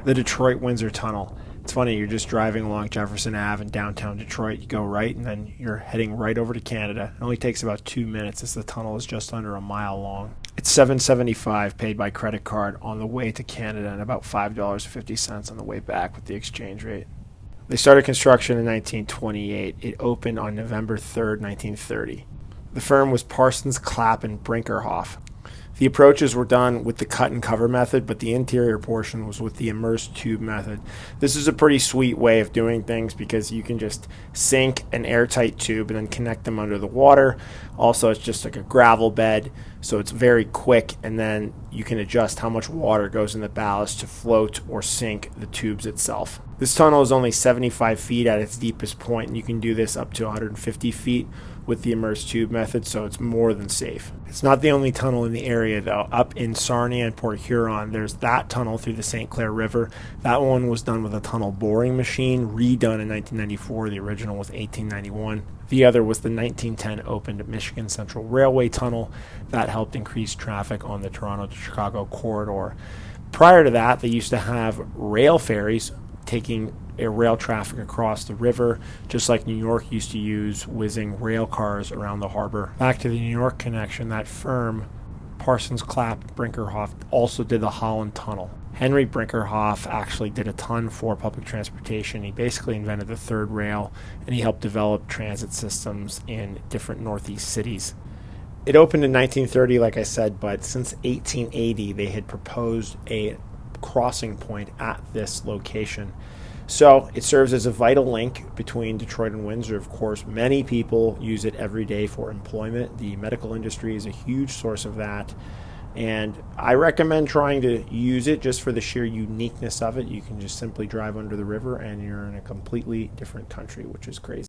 The Detroit-Windsor Tunnel. It's funny, you're just driving along Jefferson Ave in downtown Detroit. You go right, and then you're heading right over to Canada. It only takes about 2 minutes as the tunnel is just under a mile long. It's $7.75 paid by credit card on the way to Canada and about $5.50 on the way back with the exchange rate. They started construction in 1928. It opened on November 3rd, 1930. The firm was Parsons, Clapp, and Brinkerhoff. The approaches were done with the cut and cover method, but the interior portion was with the immersed tube method. This is a pretty sweet way of doing things because you can just sink an airtight tube and then connect them under the water. Also, it's just like a gravel bed, so it's very quick, and then you can adjust how much water goes in the ballast to float or sink the tubes itself. This tunnel is only 75 feet at its deepest point, and you can do this up to 150 feet with the immersed tube method, so it's more than safe. It's not the only tunnel in the area, though. Up in Sarnia and Port Huron, there's that tunnel through the St. Clair River. That one was done with a tunnel boring machine, redone in 1994. The original was 1891. The other was the 1910 opened Michigan Central Railway Tunnel. That helped increase traffic on the Toronto to Chicago corridor. Prior to that, they used to have rail ferries taking rail traffic across the river, just like New York used to use whizzing rail cars around the harbor. Back to the New York connection, that firm, Parsons, Clapp, Brinkerhoff, also did the Holland Tunnel. Henry Brinkerhoff actually did a ton for public transportation. He basically invented the third rail, and he helped develop transit systems in different Northeast cities. It opened in 1930, like I said, but since 1880, they had proposed a crossing point at this location. So it serves as a vital link between Detroit and Windsor. Of course, many people use it every day for employment. The medical industry is a huge source of that. And I recommend trying to use it just for the sheer uniqueness of it. You can just simply drive under the river and you're in a completely different country, which is crazy.